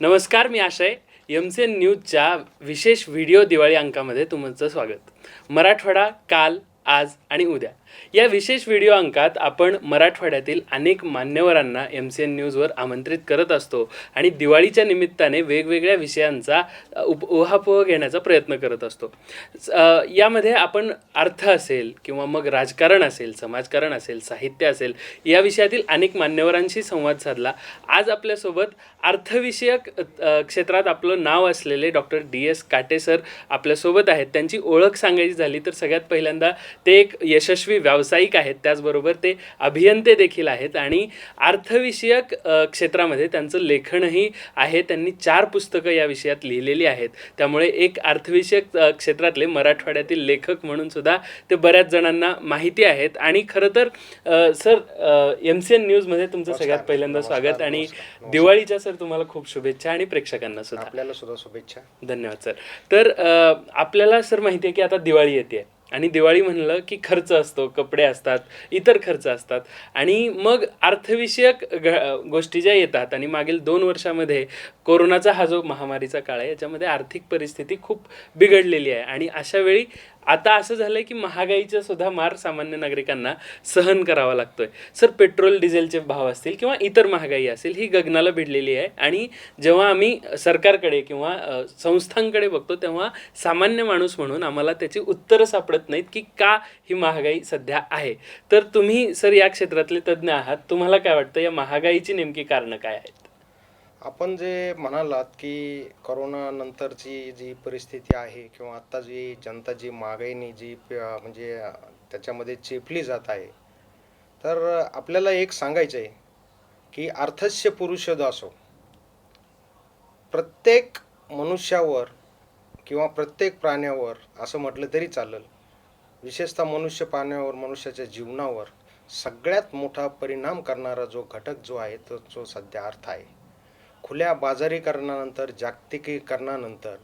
नमस्कार, मी आशय. एमसीएन न्यूजच्या विशेष व्हिडिओ दिवाळी अंकामध्ये तुमचं स्वागत. मराठवाडा काल, आज आणि उद्या या विशेष व्हिडिओ अंकात आपण मराठवाड्यातील अनेक मान्यवरांना एमसीएन न्यूजवर आमंत्रित करत असतो आणि दिवाळीच्या निमित्ताने वेगवेगळ्या विषयांचा उहापोह घेण्याचा प्रयत्न करत असतो. यामध्ये आपण अर्थ असेल किंवा मग राजकारण असेल, समाजकारण असेल, साहित्य असेल, या विषयातील अनेक मान्यवरांशी संवाद साधला. आज आपल्यासोबत अर्थविषयक क्षेत्रात आपलं नाव असलेले डॉक्टर DS काटे सर आपल्यासोबत आहेत. त्यांची ओळख सांगायची झाली तर सगळ्यात पहिल्यांदा ते एक यशस्वी व्यावसायिक आहेत, त्याचबरोबर ते अभियंते देखील आहेत आणि अर्थविषयक क्षेत्रामध्ये त्यांचं लेखनही आहे. त्यांनी 4 पुस्तकं या विषयात लिहिलेली आहेत. त्यामुळे एक अर्थविषयक क्षेत्रातले मराठवाड्यातील लेखक म्हणून सुद्धा ते बऱ्याच जणांना माहिती आहेत. आणि खरं तर सर, एमसीएन न्यूजमध्ये तुमचं सगळ्यात पहिल्यांदा स्वागत आणि दिवाळीच्या सर तुम्हाला खूप शुभेच्छा आणि प्रेक्षकांना सुद्धा. आपल्याला सुद्धा शुभेच्छा. धन्यवाद सर. तर आपल्याला सर माहिती आहे की आता दिवाळी येते आणि दिवाळी म्हणलं की खर्च असतो, कपडे असतात, इतर खर्च असतात आणि मग अर्थविषयक गोष्टी ज्या येतात आणि मागील 2 वर्षामध्ये कोरोनाचा हा जो महामारीचा काळ आहे याच्यामध्ये आर्थिक परिस्थिती खूप बिघडलेली आहे आणि अशा वेळी आता असं झालंय की महागाईचा सुद्धा मार सामान्य नागरिकांना सहन करावा लागतोय. सर, पेट्रोल डिझेलचे भाव असतील किंवा इतर महागाई असेल ही गगनाला भिडलेली आहे आणि जेव्हा आम्ही सरकारकडे किंवा संस्थांकडे बघतो तेव्हा सामान्य माणूस म्हणून आम्हाला त्याची उत्तरं सापडत नाहीत की का ही महागाई सध्या आहे. तर तुम्ही सर या क्षेत्रातले तज्ज्ञ आहात, तुम्हाला काय वाटतं या महागाईची नेमकी कारणं काय आहेत? आपण जे म्हणालात की कोरोना नंतरची जी परिस्थिती आहे किंवा आता जी जनता जी महागाईने जी म्हणजे त्याच्यामध्ये चेपली जात आहे, तर आपल्याला एक सांगायचं आहे की अर्थस्य पुरुषद असो, प्रत्येक मनुष्यावर किंवा प्रत्येक प्राण्यावर असं म्हटलं तरी चालेल, विशेषतः मनुष्य प्राण्यावर, मनुष्याच्या जीवनावर सगळ्यात मोठा परिणाम करणारा जो घटक जो आहे तो जो सध्या अर्थ आहे. खुल्या बाजारीकरणानंतर, जागतिकीकरणानंतर,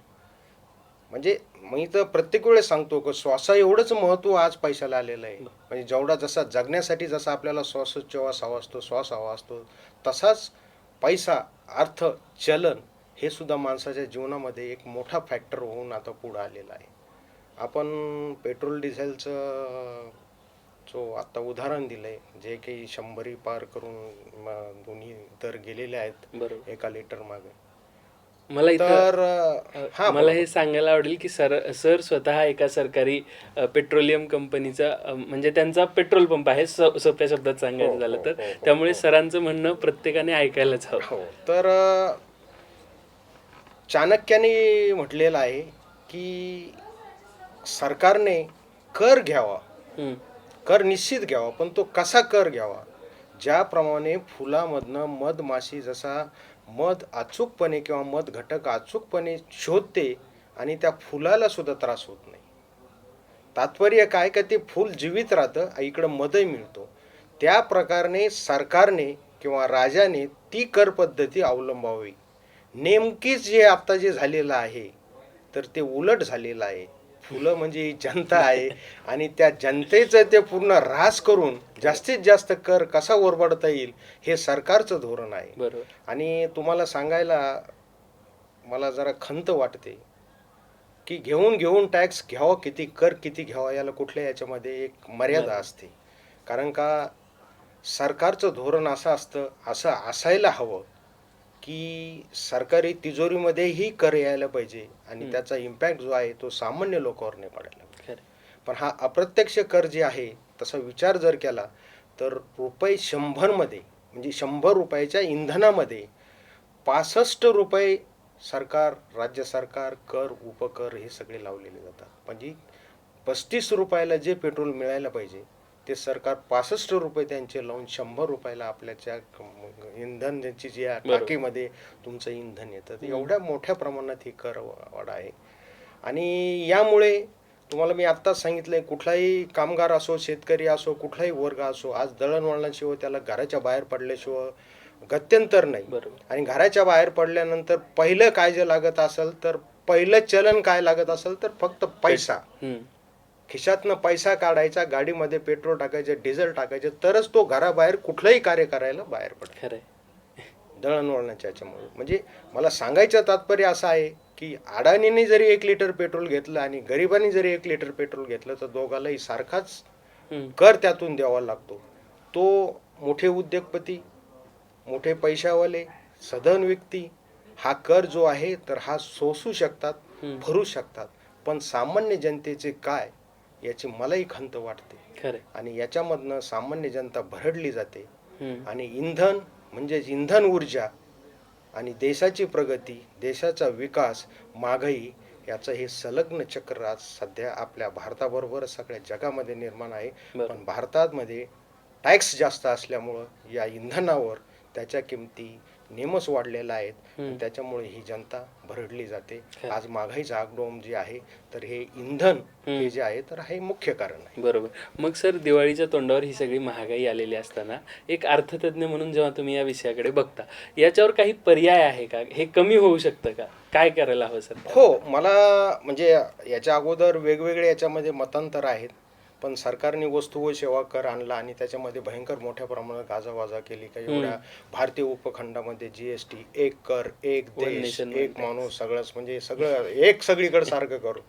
म्हणजे मी तर प्रत्येक वेळेस सांगतो की श्वासा एवढंच महत्त्व आज पैशाला आलेलं आहे. म्हणजे जेवढा जसा जगण्यासाठी जसा आपल्याला श्वासोच्छ्वास हवा असतो, श्वास हवा असतो, तसाच पैसा, अर्थ, चलन हे सुद्धा माणसाच्या जीवनामध्ये एक मोठा फॅक्टर होऊन आता पुढं आलेला आहे. आपण पेट्रोल डिझेलचं जो आता उदाहरण दिलंय, जे काही 100 पार करून दोन्ही दर गेलेले आहेत बरोबर. एका लिटर मागे. मला तर मला हे सांगायला आवडेल की सर स्वतः एका सरकारी पेट्रोलियम कंपनीचा म्हणजे त्यांचा पेट्रोल पंप आहे, सोप्या शब्दात सांगायचं झालं तर. त्यामुळे सरांचं म्हणणं प्रत्येकाने ऐकायलाच हवं. तर चाणक्याने म्हटलेलं आहे की सरकारने कर घ्यावा, कर निश्चित घ्यावा, पण तो कसा कर घ्यावा. ज्याप्रमाणे फुलामधनं मधमाशी जसा मध अचूकपणे किंवा मध घटक अचूकपणे शोधते आणि त्या फुलाला सुद्धा त्रास होत नाही. तात्पर्य काय का ते फूल जीवित राहतं, इकडं मधही मिळतो. त्या प्रकारे सरकारने किंवा राजाने ती कर पद्धती अवलंबावी. नेमकीच जे आता जे झालेलं आहे तर ते उलट झालेलं आहे. फुलं म्हणजे ही जनता आहे आणि त्या जनतेचं ते पूर्ण ऱ्हास करून जास्तीत जास्त कर कसा ओरबाडता येईल हे सरकारचं धोरण आहे. बरोबर. आणि तुम्हाला सांगायला मला जरा खंत वाटते की घेऊन टॅक्स घ्यावा, किती कर किती घ्यावा, याला कुठल्या याच्यामध्ये एक मर्यादा असते. कारण का सरकारचं धोरण असं असतं, असं असायला हवं की सरकारी तिजोरीमध्येही कर यायला पाहिजे आणि त्याचा इम्पॅक्ट जो आहे तो सामान्य लोकांवर नाही पडायला पाहिजे. पण हा अप्रत्यक्ष कर जे आहे तसा विचार जर केला तर ₹100 मध्ये म्हणजे 100 रुपयाच्या इंधनामध्ये 65 रुपये सरकार, राज्य सरकार, कर, उपकर हे सगळे लावलेले जातात. म्हणजे 35 रुपयाला जे पेट्रोल मिळायला पाहिजे ते सरकार 65 रुपये त्यांचे लावून 100 रुपयाला आपल्याच्या इंधन ज्यांची जी टाकीमध्ये तुमचं इंधन येतं. एवढ्या मोठ्या प्रमाणात ही कर वाढ आहे. आणि यामुळे तुम्हाला मी आत्ताच सांगितलंय, कुठलाही कामगार असो, शेतकरी असो, कुठलाही वर्ग असो, आज दळणवळणाशिवाय त्याला घराच्या बाहेर पडल्याशिवाय गत्यंतर नाही. आणि घराच्या बाहेर पडल्यानंतर पहिलं काय जे लागत असेल तर पहिलं चलन काय लागत असेल तर फक्त पैसा. खिशातनं पैसा काढायचा, गाडीमध्ये पेट्रोल टाकायचं, डिझेल टाकायचं, तरच तो घराबाहेर कुठलंही कार्य करायला बाहेर पडतो. दळणवळणाच्या याच्यामुळे. म्हणजे मला सांगायचं तात्पर्य असं आहे की अडाणीने जरी 1 लिटर पेट्रोल घेतलं आणि गरिबांनी जरी 1 लिटर पेट्रोल घेतलं तर दोघालाही सारखाच कर त्यातून द्यावा लागतो. तो मोठे उद्योगपती, मोठे पैशावाले, सधन व्यक्ती हा कर जो आहे तर हा सोसू शकतात, भरू शकतात, पण सामान्य जनतेचे काय याची मलाही खंत वाटते. खरे. आणि याच्यामधनं सामान्य जनता भरडली जाते. आणि इंधन म्हणजेच इंधन ऊर्जा आणि देशाची प्रगती, देशाचा विकास, महागाई याचं हे संलग्न चक्र आज सध्या आपल्या भारताबरोबर सगळ्या जगामध्ये निर्माण आहे. पण भारतामध्ये टॅक्स जास्त असल्यामुळं या इंधनावर त्याच्या किमती नेमच वाढलेल्या आहेत. त्याच्यामुळे ही जनता भरडली जाते. आज महागाईचा आगडोम जे आहे तर हे इंधन हे जे आहे तर हे मुख्य कारण आहे. बरोबर. मग सर, दिवाळीच्या तोंडावर ही सगळी महागाई आलेली असताना एक अर्थतज्ञ म्हणून जेव्हा तुम्ही या विषयाकडे बघता, याच्यावर काही पर्याय आहे का? हे कमी होऊ शकतं का? काय करायला हवं सर? हो, मला म्हणजे याच्या अगोदर वेगवेगळे याच्यामध्ये मतांतर आहेत, पण सरकारने वस्तू व सेवा कर आणला आणि त्याच्यामध्ये भयंकर मोठ्या प्रमाणात गाजावाजा केली का एवढ्या भारतीय उपखंडामध्ये GST, एक कर, एक देश, एक माणूस, सगळंच म्हणजे सगळं एक सगळीकडे सारखं करू.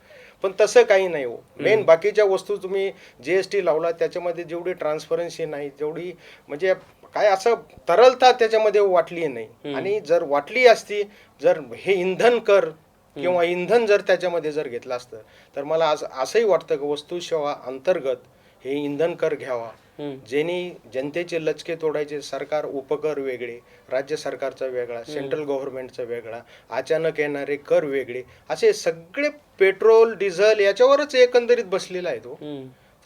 पण तसं काही नाही हो. मेन बाकीच्या वस्तू तुम्ही GST लावला त्याच्यामध्ये जेवढी ट्रान्सपरन्सी नाही, जेवढी म्हणजे काय असं तरलता त्याच्यामध्ये वाटली नाही. आणि जर वाटली असती, जर हे इंधन कर किंवा इंधन जर त्याच्यामध्ये जर घेतलं असतं तर मला असंही वाटतं की वस्तू सेवा अंतर्गत हे इंधन कर घ्यावा, ज्यांनी जनतेचे लचके तोडायचे. सरकार उपकर वेगळे, राज्य सरकारचा वेगळा, सेंट्रल गव्हर्नमेंटचा वेगळा, अचानक येणारे कर वेगळे, असे सगळे पेट्रोल डिझेल याच्यावरच एकंदरीत बसलेला आहे तो.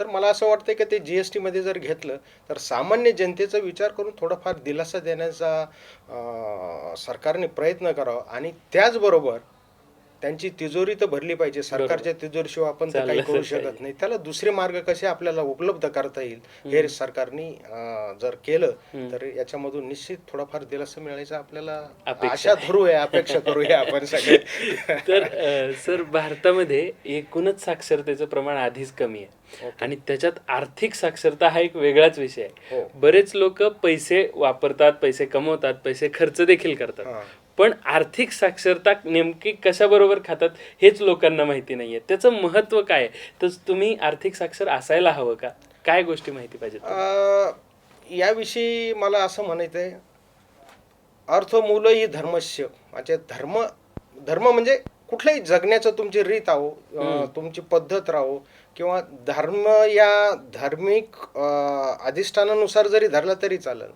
तर मला असं वाटतं की ते GST मध्ये जर घेतलं तर सामान्य जनतेचा विचार करून थोडाफार दिलासा देण्याचा सरकारने प्रयत्न करावा. आणि त्याचबरोबर त्यांची तिजोरी तर भरली पाहिजे. सरकारच्या तिजोरीशिवाय आपण तर काही करू शकत नाही. त्याला दुसरे मार्ग कसे आपल्याला उपलब्ध करता येईल हे सरकारने जर केलं तर याच्यामधून निश्चित थोडाफार दिलासा मिळायचा आपल्याला आशा धरूया, अपेक्षा करूया आपण सगळे. तर सर, भारतामध्ये एकूणच साक्षरतेचं प्रमाण आधीच कमी आहे आणि त्याच्यात आर्थिक साक्षरता हा एक वेगळाच विषय आहे. बरेच लोक पैसे वापरतात, पैसे कमवतात, पैसे खर्च देखील करतात, पण आर्थिक साक्षरता नेमकी कशाबरोबर खातात हेच लोकांना माहिती नाहीये. त्याचं महत्व काय? तर तुम्ही आर्थिक साक्षर असायला हवं का? काय गोष्टी माहिती पाहिजेत? याविषयी मला असं म्हणायचं आहे, अर्थमूल ही धर्मस्य. म्हणजे धर्म म्हणजे कुठल्याही जगण्याचं तुमची रीत आहो, तुमची पद्धत राहो, किंवा धर्म या धार्मिक अधिष्ठानानुसार जरी धरला तरी चालेल,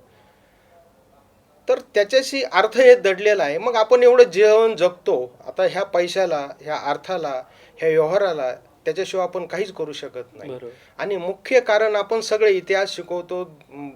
तर त्याच्याशी अर्थ हे दडलेला आहे. मग आपण एवढं जीवन जगतो, आता ह्या पैशाला, ह्या अर्थाला, ह्या व्यवहाराला त्याच्याशिवाय आपण काहीच करू शकत नाही. आणि मुख्य कारण आपण सगळे इतिहास शिकवतो,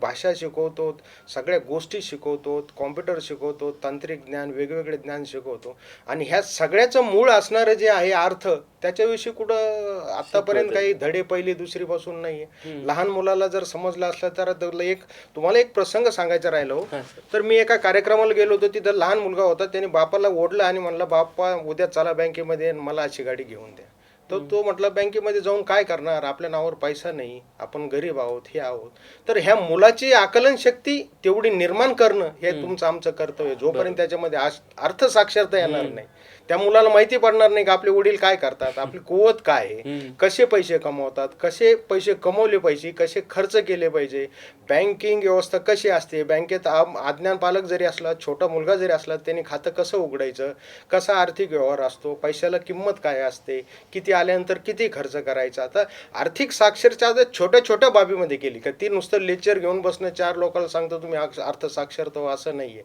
भाषा शिकवतो, सगळ्या गोष्टी शिकवतो, कॉम्प्युटर शिकवतो, तांत्रिक ज्ञान, वेगवेगळे ज्ञान शिकवतो, आणि ह्या सगळ्याचं मूळ असणारं जे आहे अर्थ, त्याच्याविषयी कुठं आतापर्यंत काही धडे पहिली दुसरी पासून नाहीये. लहान मुलाला जर समजलं असलं तर तुम्हाला एक प्रसंग सांगायचा राहिलो. तर मी एका कार्यक्रमाला गेलो होतो, तिथं लहान मुलगा होता, त्याने बापाला ओढलं आणि म्हणला, बाप्पा उद्या चला बँकेमध्ये, मला अशी गाडी घेऊन द्या. तर तो म्हटला, बँकेमध्ये जाऊन काय करणार, आपल्या नावावर पैसा नाही, आपण गरीब आहोत, हे आहोत. तर ह्या मुलाची आकलन शक्ती तेवढी निर्माण करणं हे तुमचं आमचं कर्तव्य. जोपर्यंत त्याच्यामध्ये अर्थ साक्षरता येणार नाही, त्या मुलाला माहिती पडणार नाही की आपले वडील काय करतात, आपली कुवत काय आहे, कसे पैसे कमवतात, कसे पैसे कमवले पाहिजे, कसे खर्च केले पाहिजे, बँकिंग व्यवस्था कशी असते, बँकेत अज्ञान पालक जरी असला, छोटा मुलगा जरी असला, त्यांनी खातं कसं उघडायचं, कसा आर्थिक व्यवहार असतो, पैशाला किंमत काय असते, किती आल्यानंतर किती खर्च करायचा. तर आर्थिक साक्षरता छोट्या छोट्या बाबीमध्ये केली का ती नुसतं लेक्चर घेऊन बसणं, 4 लोकांना सांगतो तुम्ही अर्थ साक्षरता, असं नाहीये.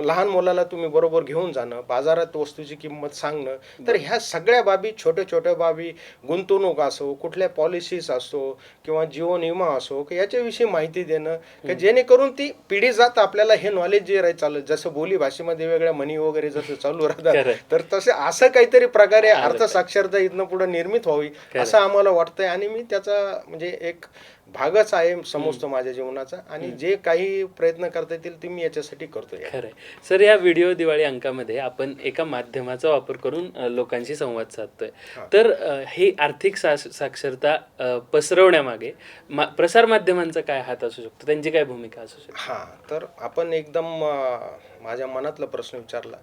लहान मुलाला तुम्ही बरोबर घेऊन जाणं, बाजारात वस्तूची किंमत सांगणं. तर ह्या सगळ्या बाबी, छोट्या छोट्या बाबी, गुंतवणूक असो, कुठल्या पॉलिसीज असो, किंवा जीवन विमा असो, याच्याविषयी माहिती देणं, की जेणेकरून ती पिढी जात आपल्याला हे नॉलेज जे राहील चालत, जसं बोली भाषेमध्ये वेगळ्या म्हणी वगैरे जसं चालू राहतात, तर तसे असं काहीतरी प्रकारे अर्थ साक्षरता इथनं पुढे निर्मित व्हावी असं आम्हाला वाटतंय आणि मी त्याचा म्हणजे एक भागच आहे समजतो माझ्या जीवनाचा आणि जे काही प्रयत्न करता येतील ते मी याच्यासाठी करतोय. खरंय सर. या व्हिडिओ दिवाळी अंकामध्ये आपण एका माध्यमाचा वापर करून लोकांशी संवाद साधतोय. तर ही आर्थिक साक्षरता पसरवण्यामागे प्रसार माध्यमांचा काय हात असू शकतो, त्यांची काय भूमिका असू शकते? हां, तर आपण एकदम माझ्या मनातला प्रश्न विचारला.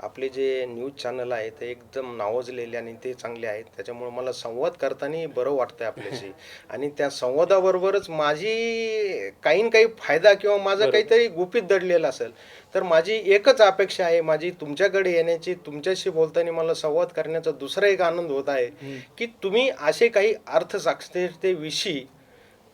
आपले जे न्यूज चॅनल आहे ते एकदम नावाजलेले आणि ते चांगले आहेत. त्याच्यामुळे मला संवाद करताना बरं वाटतंय आपल्याशी आणि त्या संवादाबरोबरच माझी काही ना काही फायदा किंवा माझं काहीतरी गुपित दडलेलं असेल तर माझी एकच अपेक्षा आहे, माझी तुमच्याकडे येण्याची, तुमच्याशी बोलताना मला संवाद करण्याचा दुसरा एक आनंद होत आहे की तुम्ही असे काही अर्थसाक्षरतेविषयी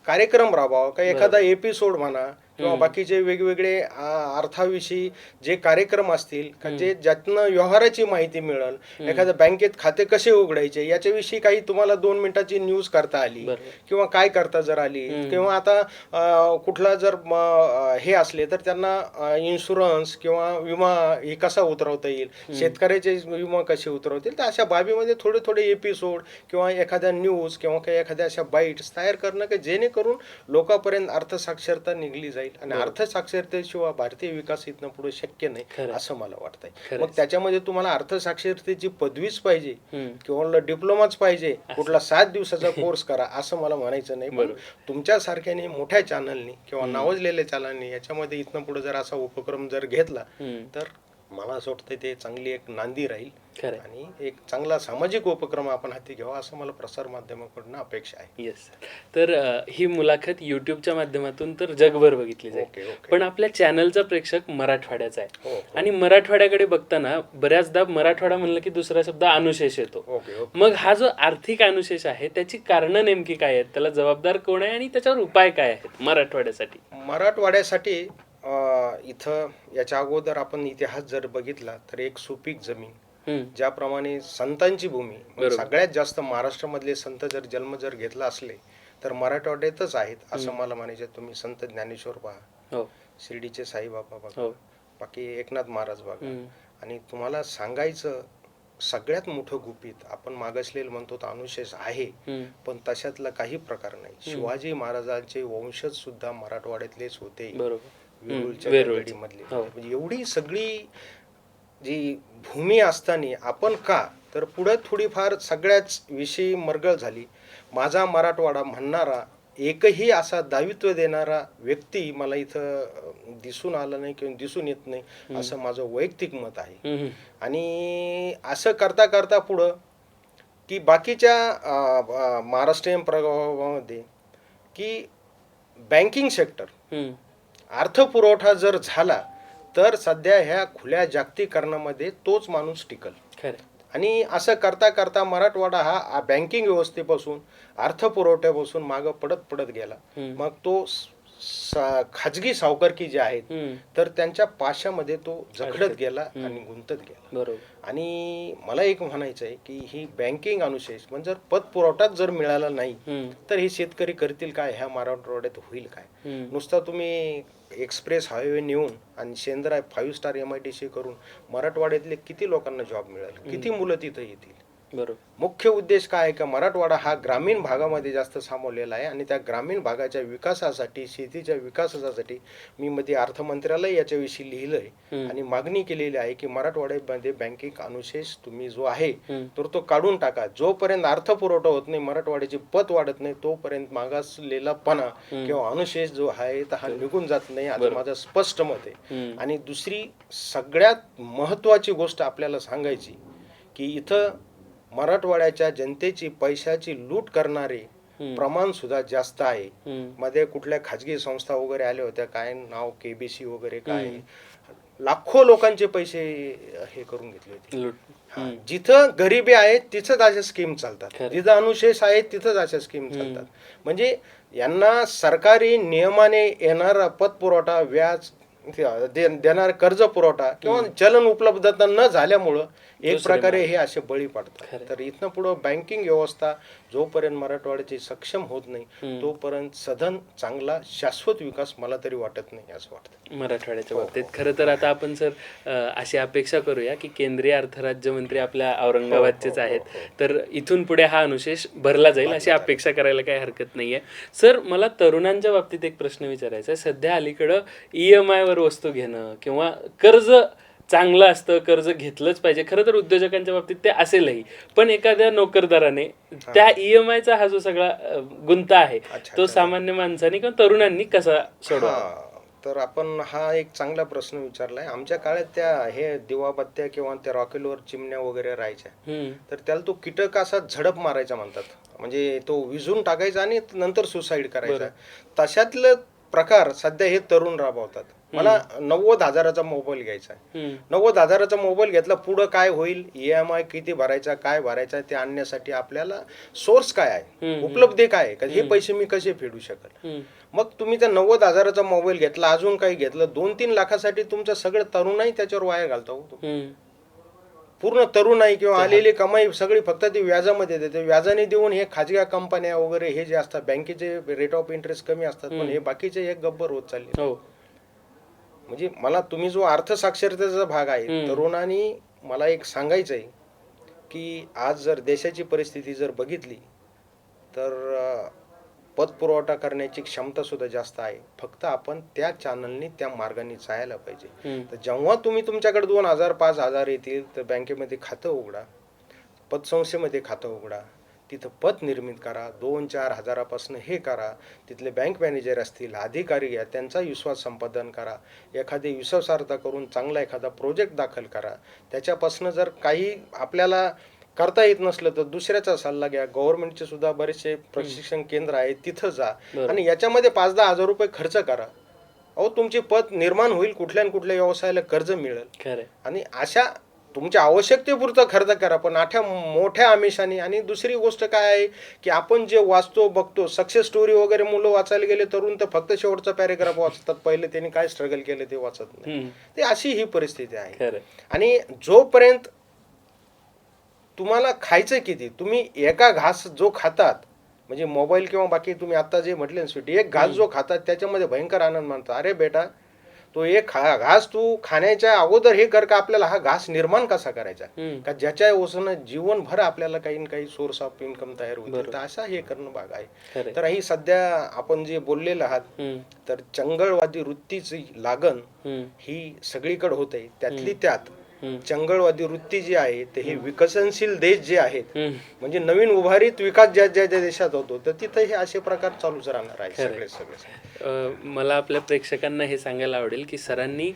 कार्यक्रम राबवा का एखादा एपिसोड म्हणा किंवा बाकीचे वेगवेगळे अर्थाविषयी जे कार्यक्रम असतील का जे ज्यातनं व्यवहाराची माहिती मिळेल, एखाद्या बँकेत खाते कसे उघडायचे याच्याविषयी काही तुम्हाला 2 मिनिटाची न्यूज करता आली किंवा काय करता जर आली किंवा आता कुठला जर हे असले तर त्यांना इन्शुरन्स किंवा विमा हे कसा उतरवता येईल, शेतकऱ्याचे विमा कसे उतरवतील, तर अशा बाबीमध्ये थोडे थोडे एपिसोड किंवा एखाद्या न्यूज किंवा काही एखाद्या अशा बाईट्स तयार करणं की जेणेकरून लोकांपर्यंत अर्थसाक्षरता निघली जाईल आणि अर्थसाक्षरतेशिवाय भारतीय विकास इथनं पुढे शक्य नाही असं मला वाटतंय. मग त्याच्यामध्ये तुम्हाला अर्थसाक्षरतेची पदवीच पाहिजे किंवा डिप्लोमाच पाहिजे, कुठला 7 दिवसाचा कोर्स करा असं मला म्हणायचं नाही. पण तुमच्यासारख्याने मोठ्या चॅनलनी किंवा नावाजलेल्या चॅनलनी याच्यामध्ये इथनं पुढे जर असा उपक्रम जर घेतला तर मला असं वाटतं ते चांगली एक नांदी राहील आणि एक चांगला सामाजिक उपक्रम आपण हाती घ्यावा असं मला प्रसार माध्यमाकडून अपेक्षा आहे. येस. तर ही मुलाखत युट्यूबच्या माध्यमातून तर जगभर बघितली जाईल, पण आपल्या चॅनलचा प्रेक्षक मराठवाड्याचा आहे आणि मराठवाड्याकडे बघताना बऱ्याचदा मराठवाडा म्हणलं की दुसरा शब्द अनुशेष येतो. मग हा जो आर्थिक अनुशेष आहे त्याची कारणं नेमकी काय आहेत, त्याला जबाबदार कोण आहे आणि त्याच्यावर उपाय काय आहेत मराठवाड्यासाठी? इथं याच्या अगोदर आपण इतिहास जर बघितला तर एक सुपीक जमीन, ज्याप्रमाणे संतांची भूमी, सगळ्यात जास्त महाराष्ट्रामधले संत जर जन्म जर घेतला असले तर मराठवाड्यातच आहेत असं मला म्हणायचं. तुम्ही संत ज्ञानेश्वर पहा, शिर्डीचे साईबाबा बघा, बाकी एकनाथ महाराज बघा आणि तुम्हाला सांगायचं सगळ्यात मोठं गुपित आपण मागासलेलं म्हणतो तर अनुशेष आहे, पण तशातला काही प्रकार नाही. शिवाजी महाराजांचे वंशज सुद्धा मराठवाड्यातलेच होते, वेरूळच्या मधले. म्हणजे एवढी सगळी जी भूमी असताना आपण का तर पुढे थोडीफार सगळ्याच विषयी मरगळ झाली. माझा मराठवाडा म्हणणारा एकही असा दायित्व देणारा व्यक्ती मला इथं दिसून आला नाही किंवा दिसून येत नाही असं माझं वैयक्तिक मत आहे. आणि असं करता करता पुढं की बाकीच्या महाराष्ट्रीयन प्रभावामध्ये की बँकिंग सेक्टर, अर्थपुरवठा जर झाला तर सध्या ह्या खुल्या जागतिकीकरणामध्ये तोच माणूस टिकल. आणि असं करता करता मराठवाडा हा बँकिंग व्यवस्थेपासून अर्थपुरवठ्यापासून मागं पडत पडत गेला. मग तो खाजगी सावकारकी जे आहेत तर त्यांच्या पाशामध्ये तो जखडत गेला आणि गुंतत गेला. आणि मला एक म्हणायचं आहे की ही बँकिंग अनुशेष म्हणजे जर पतपुरवठाच जर मिळाला नाही तर हे शेतकरी करतील काय, ह्या मराठवाड्यात होईल काय? नुसता तुम्ही एक्सप्रेस हायवे नेऊन आणि शेंद्रा 5 स्टार MIDC करून मराठवाड्यातले किती लोकांना जॉब मिळेल, किती मुलं तिथं येतील? मुख्य उद्देश काय आहे का मराठवाडा हा ग्रामीण भागामध्ये जास्त सामावलेला आहे आणि त्या ग्रामीण भागाच्या विकासासाठी, शेतीच्या विकासासाठी मी मध्ये अर्थमंत्र्याला याच्याविषयी लिहिलंय आणि मागणी केलेली आहे की मराठवाड्यामध्ये बँकिंग अनुशेष तुम्ही जो आहे तर तो काढून टाका. जोपर्यंत अर्थपुरवठा होत नाही, मराठवाड्याची पत वाढत नाही, तोपर्यंत मागासलेलापणा किंवा अनुशेष जो आहे तर हा निघून जात नाही असं माझं स्पष्ट मत आहे. आणि दुसरी सगळ्यात महत्वाची गोष्ट आपल्याला सांगायची की इथं मराठवाड्याच्या जनतेची पैशाची लूट करणारे प्रमाण सुद्धा जास्त आहे. मध्ये कुठल्या खाजगी संस्था वगैरे आल्या होत्या, काय नाव KBC वगैरे, काय लाखो लोकांचे पैसे हे करून घेतले होते. जिथं गरिबी आहे तिथंच अशा स्कीम चालतात, जिथं अनुशेष आहे तिथंच अशा स्कीम चालतात. म्हणजे यांना सरकारी नियमाने येणारा पतपुरवठा, व्याज देणार कर्ज पुरवठा किंवा चलन उपलब्धता न झाल्यामुळं एक दुसरे प्रकारे हे असे बळी पडतात. खरं. तर इथनं पुढं बँकिंग व्यवस्था जोपर्यंत मराठवाड्याची सक्षम होत नाही तोपर्यंत सधन चांगला शाश्वत विकास मला तरी वाटत नाही असं वाटतं मराठवाड्याच्या बाबतीत. खरं तर आता आपण सर अशी अपेक्षा करूया की केंद्रीय अर्थराज्यमंत्री आपल्या औरंगाबादचेच आहेत, तर इथून पुढे हा अनुशेष भरला जाईल अशी अपेक्षा करायला काही हरकत नाहीये. सर, मला तरुणांच्या बाबतीत एक प्रश्न विचारायचा आहे. सध्या अलीकडं EMI वर वस्तू घेणं किंवा कर्ज चांगलं असतं, कर्ज घेतलंच पाहिजे, खरं तर उद्योजकांच्या बाबतीत ते असेलही, पण एखाद्या नोकरदाराने त्या EMI चा हा जो सगळा गुंता आहे तो सामान्य माणसाने किंवा तरुणांनी कसा सोडवा? तर आपण हा एक चांगला प्रश्न विचारलाय. आमच्या काळात त्या हे दिवाबत्त्या किंवा त्या रॉकेलवर चिमण्या वगैरे राहायच्या, तर त्याला तो कीटक असा झडप मारायचा म्हणतात, म्हणजे तो विझून टाकायचा आणि नंतर सुसाईड करायचा. तशातलं प्रकार सध्या हे तरुण राबवतात. मला 90,000चा मोबाईल घ्यायचा आहे, 90,000चा मोबाईल घेतला, पुढं काय होईल, EMI किती भरायचा, काय भरायचा, ते आणण्यासाठी आपल्याला सोर्स काय आहे, उपलब्धी काय आहे, हे पैसे मी कसे फेडू शकेल. मग तुम्ही त्या 90,000चा मोबाईल घेतला, अजून काही घेतलं, 2-3 लाखासाठी तुमचं सगळं तरुणाई त्याच्यावर वाया घालतो. पूर्ण तरुणाई किंवा आलेली कमाई सगळी फक्त ती व्याजामध्ये देते. व्याजाने देऊन हे खाजगी कंपन्या वगैरे हे जे असतात, बँकेचे रेट ऑफ इंटरेस्ट कमी असतात, पण हे बाकीचे एक गब्बर होत चालले. म्हणजे मला तुम्ही जो अर्थसाक्षरतेचा भाग आहे, तरुणांनी मला एक सांगायचं आहे की आज जर देशाची परिस्थिती जर बघितली तर पतपुरवठा करण्याची क्षमता सुद्धा जास्त आहे. फक्त आपण त्या चॅनलनी त्या मार्गाने जायला पाहिजे. तर जेव्हा तुम्ही तुमच्याकडे 2,000 5,000 येतील तर बँकेमध्ये खातं उघडा, पतसंस्थेमध्ये खातं उघडा, तिथं पत निर्मित करा, 2-4 हजारापासून हे करा. तिथले बँक मॅनेजर असतील, अधिकारी घ्या, त्यांचा विश्वास संपादन करा, एखादी विश्वासार्हता करून चांगला एखादा प्रोजेक्ट दाखल करा. त्याच्यापासून जर काही आपल्याला करता येत नसलं तर दुसऱ्याचा सल्ला घ्या. गव्हर्नमेंटचे सुद्धा बरेचसे प्रशिक्षण केंद्र आहेत, तिथं जा आणि याच्यामध्ये 5-10 हजार रुपये खर्च करा. तुमची पत निर्माण होईल, कुठल्या ना कुठल्या व्यवसायाला कर्ज मिळेल. आणि अशा तुमच्या आवश्यकतेपुरतं खर्च करा, पण मोठ्या आमिषाने. आणि दुसरी गोष्ट काय आहे की आपण जे वाचतो बघतो, सक्सेस स्टोरी वगैरे मुलं वाचायला गेले तरुण तर फक्त शेवटचा पॅरेग्राफ वाचतात, पहिले त्यांनी काय स्ट्रगल केलं ते वाचत नाही. ते अशी ही परिस्थिती आहे. आणि जोपर्यंत तुम्हाला खायचं किती, तुम्ही एका घास जो खातात, म्हणजे मोबाईल किंवा बाकी तुम्ही आता जे म्हटले ना स्वीटी, एक घास जो खातात त्याच्यामध्ये भयंकर आनंद मानता. अरे बेटा, तो एक घास तू खाण्याच्या अगोदर हे कर का आपल्याला हा घास निर्माण कसा करायचा, का ज्याच्या ओसनं जीवनभर आपल्याला काही ना काही सोर्स ऑफ इन्कम तयार होईल. तर असा हे करणं भाग आहे. तर ही सध्या आपण जे बोललेलं आहात, तर चंगळवादी वृत्तीची लागण ही सगळीकडे होते. त्यातली त्यात चंगळवादी वृत्ती जी आहे ते हे विकसनशील देश जे आहेत, म्हणजे नवीन उभारीत विकास ज्या ज्या देशात होतो, तर तिथे हे असे प्रकार चालूच राहणार आहे सगळे. मला आपल्या प्रेक्षकांना हे सांगायला आवडेल की सरांनी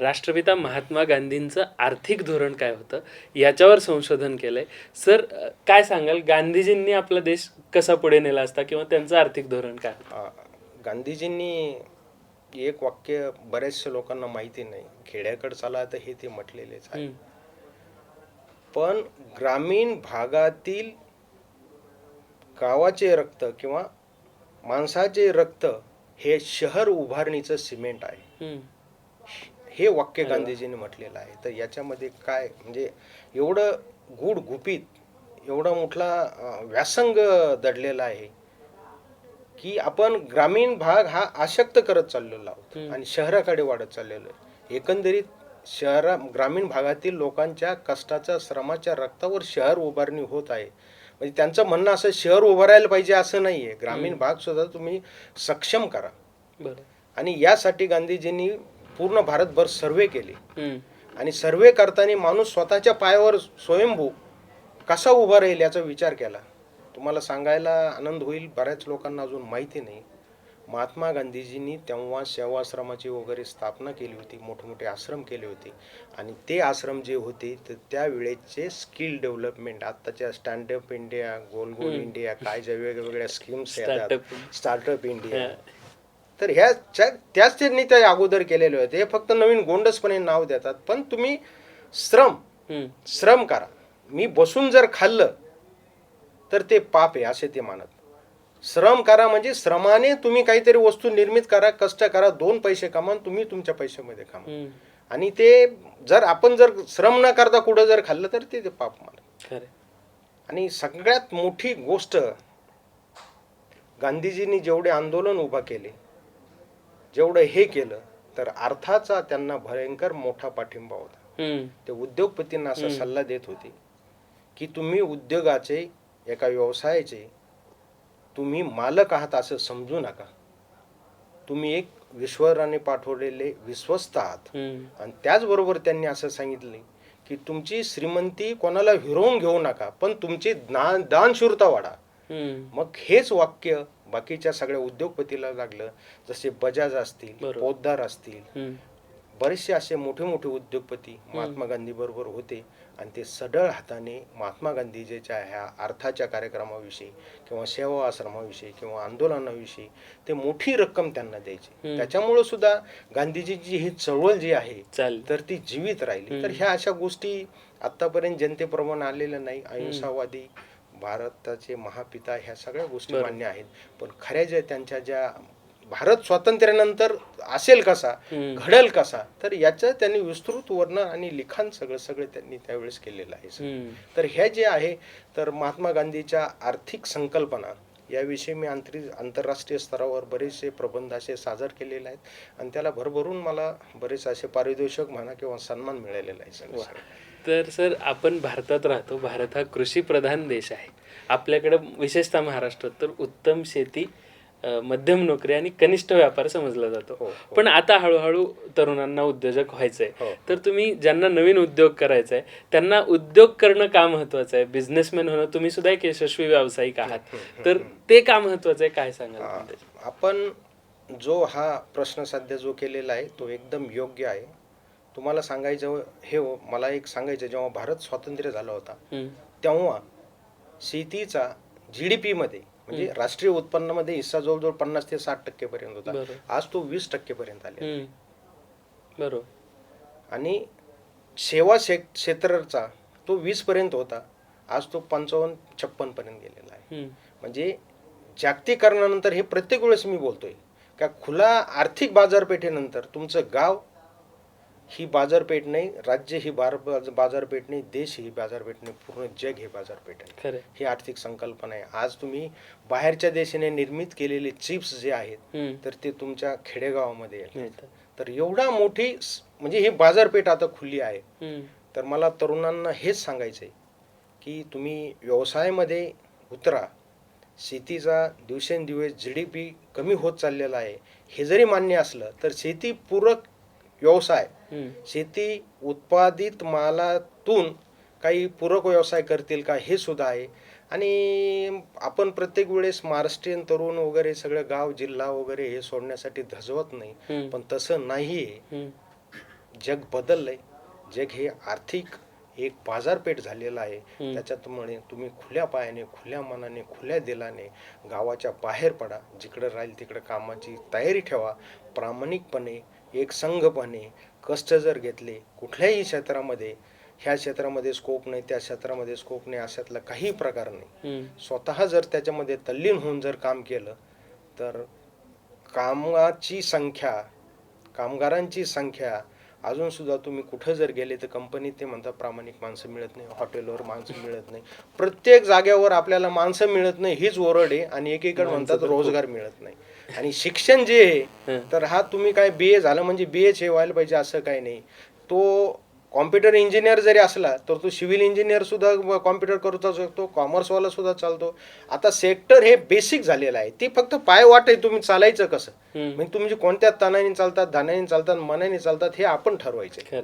राष्ट्रपिता महात्मा गांधींचं आर्थिक धोरण काय होतं याच्यावर संशोधन केलंय. सर, काय सांगाल, गांधीजींनी आपला देश कसा पुढे नेला असता किंवा त्यांचं आर्थिक धोरण काय? गांधीजींनी एक वाक्य बऱ्याचशा लोकांना माहिती नाही, खेड्याकडे चला तर हे ते म्हटलेलेच आहे, पण ग्रामीण भागातील गावाचे रक्त किंवा माणसाचे रक्त हे शहर उभारणीचं सिमेंट आहे, हे वाक्य गांधीजींनी म्हटलेलं आहे. तर याच्यामध्ये काय म्हणजे एवढं गूढ गुपित, एवढा मोठा व्यासंग दडलेला आहे की आपण ग्रामीण भाग हा आशक्त करत चाललेलो आहोत आणि शहराकडे वाढत चाललेलो आहे. एकंदरीत ग्रामीण भागातील लोकांच्या कष्टाच्या श्रमाच्या रक्तावर शहर उभारणी होत आहे. म्हणजे त्यांचं म्हणणं असं, शहर उभारायला पाहिजे असं नाहीये, ग्रामीण भाग सुद्धा तुम्ही सक्षम करा. आणि यासाठी गांधीजींनी पूर्ण भारतभर सर्वे केले आणि सर्वे करताना माणूस स्वतःच्या पायावर स्वयंभू कसा उभा राहील याचा विचार केला. तुम्हाला सांगायला आनंद होईल, बऱ्याच लोकांना अजून माहिती नाही, महात्मा गांधीजींनी तेव्हा सेवाश्रमाची वगैरे स्थापना केली होती, मोठमोठे आश्रम केले होते. आणि ते आश्रम जे होते तर त्यावेळेचे स्किल डेव्हलपमेंट, आत्ताच्या स्टँडअप इंडिया, गोल गोल इंडिया, काय ज्या वेगवेगळ्या स्कीम्स येतात, स्टार्टअप इंडिया, तर त्याच त्यांनी त्या अगोदर केलेले होते. हे फक्त नवीन गोंडसपणे नाव देतात, पण तुम्ही श्रम करा. मी बसून जर खाल्लं तर ते पाप आहे असे ते मानत. श्रम करा म्हणजे श्रमाने तुम्ही काहीतरी वस्तू निर्मित करा, कष्ट करा, 2 पैसे कमा आणि तुम्ही तुमच्या पैशामध्ये कमा. आणि ते जर आपण जर श्रम न करता कुठं जर खाल्लं तर ते पाप मानलं. खरं. आणि सगळ्यात मोठी गोष्ट, गांधीजींनी जेवढे आंदोलन उभा केले, जेवढं हे केलं, तर अर्थाचा त्यांना भयंकर मोठा पाठिंबा होता. ते उद्योगपतींना असा सल्ला देत होते की तुम्ही उद्योगाचे, एका व्यवसायाचे तुम्ही मालक आहात असं समजू नका. तुम्ही एक ईश्वराने पाठवलेले विश्वस्त आहात. आणि त्याचबरोबर त्यांनी असं सांगितले की तुमची श्रीमंती कोणाला हिरवून घेऊ नका, पण तुमची दानशूरता वाढा. मग हेच वाक्य बाकीच्या सगळ्या उद्योगपतीला लागलं. जसे बजाज असतील, पोद्दार असतील, बरेचसे असे मोठे मोठे उद्योगपती महात्मा गांधी बरोबर होते. आणि ते सढळ हाताने महात्मा गांधीजीच्या ह्या अर्थाच्या कार्यक्रमाविषयी किंवा सेवा आश्रमाविषयी किंवा आंदोलनाविषयी ते मोठी रक्कम त्यांना द्यायची. त्याच्यामुळे सुद्धा गांधीजीची ही चळवळ जी आहे तर ती जीवित राहिली. तर ह्या अशा गोष्टी आतापर्यंत जनतेप्रमाणे आलेल्या नाही. अहिंसावादी, भारताचे महापिता, ह्या सगळ्या गोष्टी मान्य आहेत. पण खऱ्या ज्या त्यांच्या ज्या भारत स्वातंत्र्यानंतर असेल कसा, घडेल कसा, तर याचं त्यांनी विस्तृत वर्णन आणि लिखाण सगळं त्यांनी त्यावेळेस केलेलं आहे. तर हे जे आहे तर महात्मा गांधीच्या आर्थिक संकल्पना याविषयी मी आंतरराष्ट्रीय स्तरावर बरेचसे प्रबंध असे सादर केलेले आहेत. आणि त्याला भरभरून मला बरेच असे पारितोषिक म्हणा किंवा सन्मान मिळालेला आहे. तर सर, आपण भारतात राहतो. भारत हा कृषीप्रधान देश आहे. आपल्याकडे विशेषतः महाराष्ट्रात तर उत्तम शेती, मध्यम नोकरी आणि कनिष्ठ व्यापार समजला जातो. पण आता हळूहळू तरुणांना उद्योजक व्हायचंय. तर तुम्ही ज्यांना नवीन उद्योग करायचा आहे त्यांना उद्योग करणं का महत्वाचं आहे? बिझनेसमॅन होणं, तुम्ही सुद्धा एक यशस्वी व्यावसायिक आहात, तर ते का महत्वाचं आहे, काय सांगाल? आपण जो हा प्रश्न सध्या जो केलेला आहे तो एकदम योग्य आहे. तुम्हाला सांगायचं हे, मला एक सांगायचं, जेव्हा भारत स्वातंत्र्य झाला होता तेव्हा शेतीचा GDP मध्ये म्हणजे राष्ट्रीय उत्पन्नामध्ये हिस्सा जवळजवळ 50 ते 60% पर्यंत होता. आज तो 20% पर्यंत आले. बरोबर. आणि सेवा क्षेत्राचा तो 20 पर्यंत होता, आज तो 55-56 पर्यंत गेलेला आहे. म्हणजे जागतिकीकरणानंतर हे प्रत्येक वेळेस मी बोलतोय का खुला आर्थिक बाजारपेठेनंतर तुमचं गाव ही बाजारपेठ नाही, राज्य ही बाजारपेठ नाही, देश ही बाजारपेठ नाही, पूर्ण जग हे बाजारपेठ आहे. ही आर्थिक संकल्पना आहे. आज तुम्ही बाहेरच्या देशाने निर्मित केलेले चिप्स जे आहेत तर ते तुमच्या खेडेगावामध्ये येतात. तर एवढा मोठी म्हणजे ही बाजारपेठ आता खुली आहे. तर मला तरुणांना हेच सांगायचंय की तुम्ही व्यवसायामध्ये उतरा. शेतीचा दिवसेंदिवस GDP कमी होत चाललेला आहे हे जरी मान्य असलं तर शेतीपूरक व्यवसाय, शेती उत्पादित मालातून काही पूरक व्यवसाय करतील का हे सुद्धा आहे. आणि आपण प्रत्येक वेळेस महाराष्ट्रीयन तरुण वगैरे सगळं गाव जिल्हा वगैरे हे सोडण्यासाठी धजवत नाही, पण तसं नाहीये. जग बदललंय. जग हे आर्थिक एक बाजारपेठ झालेला आहे. त्याच्यामुळे तुम्ही खुल्या पायाने, खुल्या मनाने, खुल्या दिलाने गावाच्या बाहेर पडा. जिकडं राहील तिकडं कामाची तयारी ठेवा. प्रामाणिकपणे, एक संघपणे कष्ट जर घेतले कुठल्याही क्षेत्रामध्ये, ह्या क्षेत्रामध्ये स्कोप नाही, त्या क्षेत्रामध्ये स्कोप नाही, अशातला काही प्रकार नाही. स्वतः जर त्याच्यामध्ये तल्लीन होऊन जर काम केलं तर कामाची संख्या, कामगारांची संख्या, अजून सुद्धा तुम्ही कुठं जर गेले तर कंपनीत ते म्हणतात प्रामाणिक माणसं मिळत नाही, हॉटेलवर माणसं मिळत नाही, प्रत्येक जागेवर आपल्याला माणसं मिळत नाही हीच ओरड आहे. आणि एकीकडे म्हणतात रोजगार मिळत नाही. आणि शिक्षण जे आहे तर हा तुम्ही काय BA झालं म्हणजे BAच हे व्हायला पाहिजे असं काही नाही. तो कॉम्प्युटर इंजिनियर जरी असला तर तो सिव्हिल इंजिनियर सुद्धा कॉम्प्युटर करू शकतो, कॉमर्सवाला सुद्धा चालतो. आता सेक्टर हे बेसिक झालेलं आहे. ती फक्त पायवाट आहे, तुम्ही चालायचं कसं, म्हणजे तुम्ही कोणत्या तणाने चालतात, धानाने चालतात, मनाने चालतात हे आपण ठरवायचं.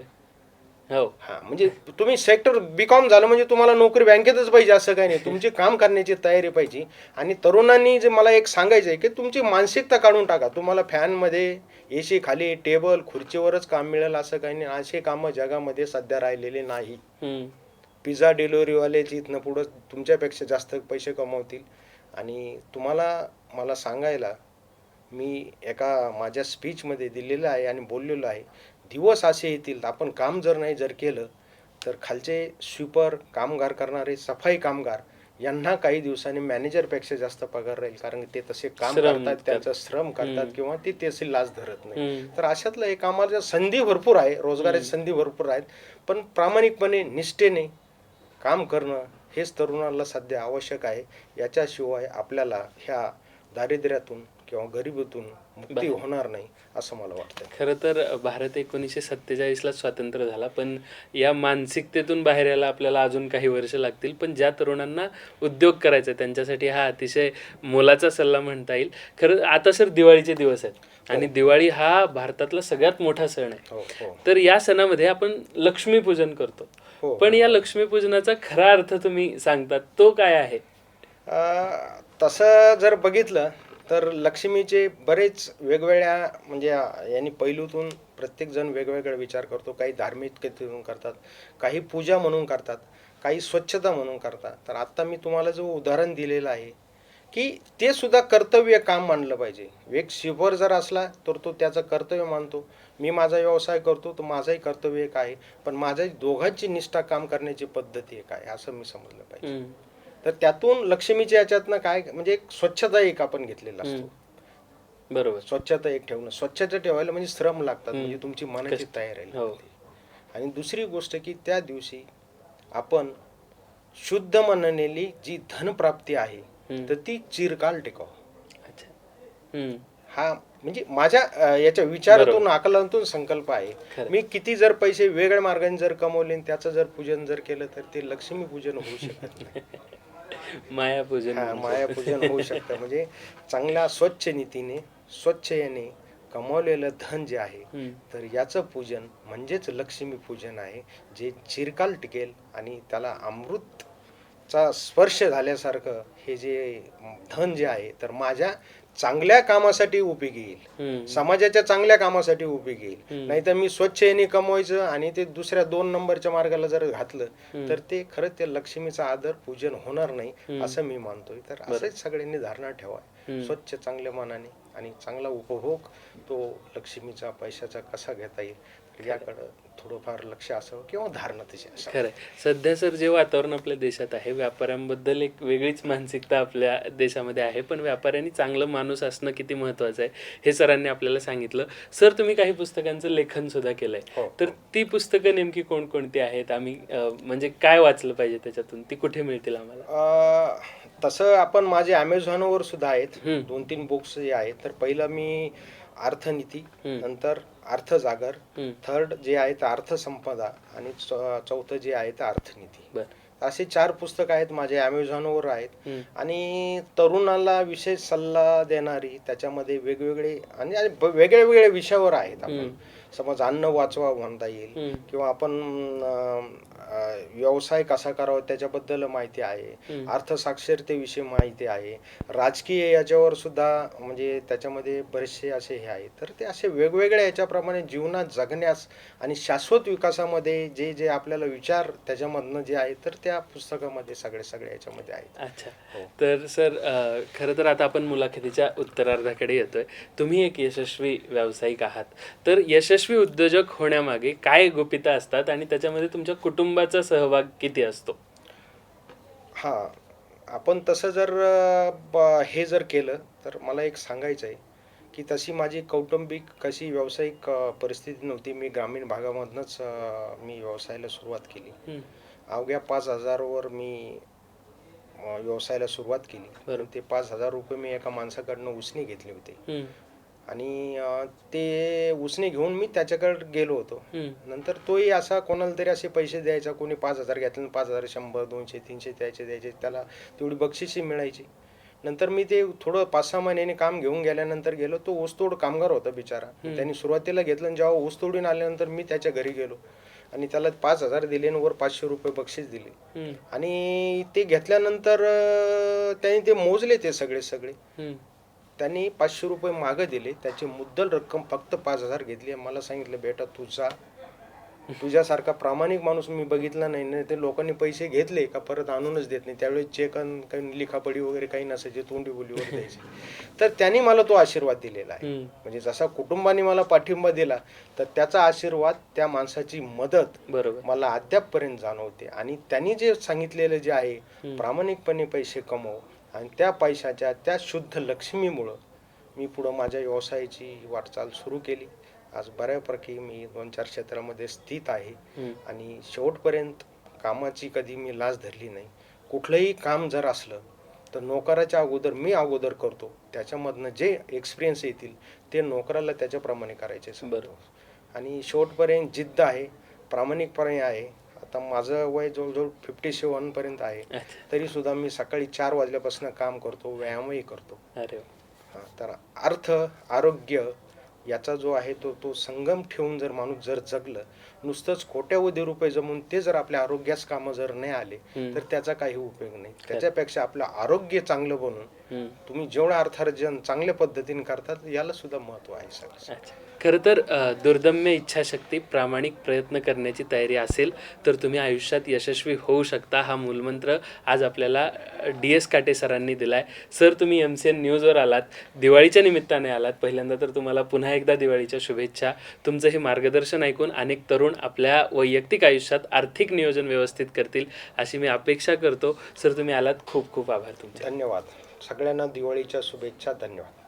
हा, म्हणजे तुम्ही सेक्टर BCom झालं म्हणजे तुम्हाला नोकरी बँकेतच पाहिजे असं काही नाही. तुमची काम करण्याची तयारी पाहिजे. आणि तरुणांनी जे मला एक सांगायचं आहे की तुमची मानसिकता काढून टाका. तुम्हाला फॅनमध्ये, AC खाली, टेबल खुर्चीवरच काम मिळेल असं काही नाही. असे कामं जगामध्ये सध्या राहिलेले नाही. पिझ्झा डिलिव्हरीवालेच इथनं पुढं तुमच्यापेक्षा जास्त पैसे कमवतील. आणि तुम्हाला मला सांगायला मी एका माझ्या स्पीचमध्ये दिलेलं आहे आणि बोललेलो आहे, दिवस असे येतील आपण काम जर नाही जर केलं तर खालचे स्वीपर, कामगार करणारे, सफाई कामगार यांना काही दिवसांनी मॅनेजरपेक्षा जास्त पगार राहील, कारण ते तसे काम श्रम करतात, त्यांचं श्रम करतात हम्म. किंवा ते तशी लाज धरत नाही. हम्म. तर अशातलं एक आम्हाला संधी भरपूर आहे, रोजगाराची संधी भरपूर आहेत, पण प्रामाणिकपणे निष्ठेने काम करणं हेच तरुणाला सध्या आवश्यक आहे. याच्याशिवाय आपल्याला ह्या दारिद्र्यातून किंवा गरिबीतून मुक्ती होणार नाही असं मला वाटतं. खरं तर भारत 1947ला स्वतंत्र झाला, पण या मानसिकतेतून बाहेर यायला आपल्याला अजून काही वर्ष लागतील. पण ज्या तरुणांना उद्योग करायचा आहे त्यांच्यासाठी हा अतिशय मोलाचा सल्ला म्हणता येईल. खरं आता सर दिवाळीचे दिवस आहेत आणि दिवाळी हा भारतातला सगळ्यात मोठा सण आहे. हो हो तर या सणामध्ये आपण लक्ष्मीपूजन करतो, हो. पण या लक्ष्मीपूजनाचा खरा अर्थ तुम्ही सांगतात तो काय आहे? तसं जर बघितलं तर लक्ष्मीचे बरेच वेगवेगळ्या म्हणजे यांनी पैलूतून प्रत्येकजण वेगवेगळा विचार करतो. काही धार्मिकतेतून करतात, काही पूजा म्हणून करतात, काही स्वच्छता म्हणून करतात. तर आत्ता मी तुम्हाला जो उदाहरण दिलेलं आहे की ते सुद्धा कर्तव्य काम मानलं पाहिजे. एक शिवर जर असला तर तो त्याचं कर्तव्य मानतो. मी माझा व्यवसाय करतो तर माझंही कर्तव्य एक आहे, पण माझ्या दोघांची निष्ठा काम करण्याची पद्धती एक आहे असं मी समजलं पाहिजे. तर त्यातून लक्ष्मीच्या याच्यातनं काय म्हणजे एक स्वच्छता एक आपण घेतलेला असतो. बरोबर. स्वच्छता एक ठेवणं, स्वच्छता ठेवायला म्हणजे श्रम लागतात, म्हणजे तुमची मनाची तयारी हो. लागते. आणि दुसरी गोष्ट की त्या दिवशी आपण शुद्ध मननेली जी धनप्राप्ती आहे तर ती चिरकाल टिकाव. अच्छा. हा म्हणजे माझ्या याच्या विचारातून आकलनातून संकल्प आहे. मी किती जर पैसे वेगळ्या मार्गाने जर कमवले आणि त्याचं जर पूजन जर केलं तर ते लक्ष्मी पूजन होऊ शकत नाही. मायापूजन. मायापूजन होऊ शकतं. म्हणजे चांगल्या स्वच्छ नीतीने स्वच्छ याने कमावलेलं धन जे आहे तर याचं पूजन म्हणजेच लक्ष्मी पूजन आहे, जे चिरकाल टिकेल आणि त्याला अमृतचा स्पर्श झाल्यासारखं हे जे धन जे आहे तर माझ्या चांगल्या कामासाठी उपयोगी येईल, समाजाच्या चांगल्या कामासाठी उपयोगी येईल. नाहीतर मी स्वच्छ याने कमवायचं आणि ते दुसऱ्या 2 नंबरच्या मार्गाला जर घातलं तर ते खरंच त्या लक्ष्मीचा आदर पूजन होणार नाही असं मी मानतोय. तर असंच सगळ्यांनी धारणा ठेवा, स्वच्छ चांगल्या मनाने आणि चांगला उपभोग तो लक्ष्मीचा पैशाचा कसा घेता येईल याकडं थोडंफार लक्ष असावं किंवा धारणा तशी असावी. खरंय. सध्या सर जे वातावरण आपल्या देशात आहे, व्यापाऱ्यांबद्दल एक वेगळीच मानसिकता आपल्या देशामध्ये आहे, पण व्यापाऱ्यांनी चांगलं माणूस असणं किती महत्वाचं आहे हे सरांनी आपल्याला सांगितलं. सर तुम्ही काही पुस्तकांचं लेखन सुद्धा केलंय, तर ती पुस्तकं नेमकी कोणकोणती आहेत, आम्ही म्हणजे काय वाचलं पाहिजे त्याच्यातून, ती कुठे मिळतील आम्हाला? तसं आपण माझे अमेझॉनवर सुद्धा आहेत 2-3 बुक्स जे आहेत. तर पहिलं मी अर्थनीती, नंतर अर्थजागर, थर्ड जे आहे ते अर्थसंपदा आणि चौथं जे आहे ते अर्थनीती. असे 4 पुस्तकं आहेत माझे अमेझॉनवर आहेत. आणि तरुणाला विशेष सल्ला देणारी त्याच्यामध्ये वेगवेगळे आणि वेगळ्या वेगळ्या विषयावर आहेत. आपण समज अन्न वाचवा म्हणता येईल किंवा आपण व्यवसाय कसा करावा त्याच्याबद्दल माहिती आहे, अर्थसाक्षरतेविषयी माहिती आहे, राजकीय याच्यावर सुद्धा म्हणजे त्याच्यामध्ये बरेचसे असे हे आहेत. तर ते असे वेगवेगळ्या याच्याप्रमाणे जीवनात जगण्यास आणि शाश्वत विकासामध्ये जे जे आपल्याला विचार त्याच्यामधनं जे आहे तर त्या पुस्तकामध्ये सगळे याच्यामध्ये आहेत. अच्छा. तर सर खरं तर आता आपण मुलाखतीच्या उत्तरार्धाकडे येतोय. तुम्ही एक यशस्वी व्यावसायिक आहात, तर यशस्वी उद्योजक होण्यामागे काय गुपितं असतात आणि त्याच्यामध्ये तुमच्या कुटुंबाचा सहभाग किती असतो? आपण तसं जर हे जर केलं तर मला एक सांगायचं आहे की तशी माझी कौटुंबिक कशी व्यावसायिक परिस्थिती नव्हती. मी ग्रामीण भागामधनंच मी व्यवसायाला सुरुवात केली. अवघ्या 5,000 वर मी व्यवसायाला सुरुवात केली. ते 5,000 रुपये मी एका माणसाकडनं उसने घेतले होते आणि ते उसने घेऊन मी त्याच्याकडे गेलो होतो. नंतर तोही असा कोणाला तरी असे पैसे द्यायचा, कोणी 5,000 घेतले, 5,000 100 200 300 द्यायचे, त्याला तेवढी बक्षिसी मिळायची. नंतर मी ते थोडं 5-6 महिन्याने काम घेऊन गेल्यानंतर गेलो. तो ऊसतोड कामगार होता बिचारा. त्यांनी सुरुवातीला घेतलं आणि जेव्हा ऊस तोडून आल्यानंतर मी त्याच्या घरी गेलो आणि त्याला 5,000 दिले आणि वर 500 रुपये बक्षीस दिले. आणि ते घेतल्यानंतर त्यांनी ते मोजले ते सगळे. त्यांनी 500 रुपये मागं दिले, त्याची मुद्दल रक्कम फक्त 5,000 घेतली. मला सांगितलं बेटा तू जा तुझ्यासारखा प्रामाणिक माणूस मी बघितला नाही ना. ते लोकांनी पैसे घेतले का परत आणूनच देत नाही. त्यावेळेस चेक काही लिखापडी वगैरे काही नसायचे, तोंडी बोलीवर द्यायचे. तर त्यांनी मला तो आशीर्वाद दिलेला आहे. म्हणजे जसा कुटुंबाने मला पाठिंबा दिला, तर त्याचा आशीर्वाद, त्या माणसाची मदत बरोबर. मला अद्यापपर्यंत जाणवते. आणि त्यांनी जे सांगितलेलं जे आहे, प्रामाणिकपणे पैसे कमव, आणि त्या पैशाच्या, त्या शुद्ध लक्ष्मीमुळं मी पुढं माझ्या व्यवसायाची वाटचाल सुरू केली. आज बऱ्यापैकी मी 2-4 क्षेत्रामध्ये स्थित आहे. आणि शेवटपर्यंत कामाची कधी मी लाज धरली नाही. कुठलंही काम जर असलं तर नोकराच्या अगोदर मी अगोदर करतो. त्याच्यामधनं जे एक्सपिरियन्स येतील ते नोकराला त्याच्याप्रमाणे करायचे सांगतो. आणि शेवटपर्यंत जिद्द आहे, प्रामाणिकपणे आहे. आता माझं वय जवळजवळ 57 पर्यंत आहे. तरी सुद्धा मी सकाळी 4 वाजल्यापासून काम करतो, व्यायामही करतो. अरे तर अर्थ, आरोग्य याचा जो आहे तो संगम ठेवून जर माणूस जर जगलं, नुसतंच कोट्यावधी रुपये जमून ते जर आपल्या आरोग्यास कामं जर नाही आले तर त्याचा काही उपयोग नाही. त्याच्यापेक्षा आपलं आरोग्य चांगलं बनून तुम्ही जेवढं अर्थार्जन चांगल्या पद्धतीने करतात याला सुद्धा महत्व आहे सगळं. खरं तर दुर्दम्य इच्छाशक्ती, प्रामाणिक प्रयत्न करण्याची तयारी असेल तर तुम्ही आयुष्यात यशस्वी होऊ शकता. हा मूलमंत्र आज आपल्याला DS काटे सरांनी दिला आहे. सर, तुम्ही MCN न्यूजवर आलात, दिवाळीच्या निमित्ताने आलात. पहिल्यांदा तर तुम्हाला पुन्हा एकदा दिवाळीच्या शुभेच्छा. तुमचं हे मार्गदर्शन ऐकून अनेक तरुण आपल्या वैयक्तिक आयुष्यात आर्थिक नियोजन व्यवस्थित करतील अशी मी अपेक्षा करतो. सर, तुम्ही आलात, खूप खूप आभार तुमचे. धन्यवाद. सगळ्यांना दिवाळीच्या शुभेच्छा. धन्यवाद.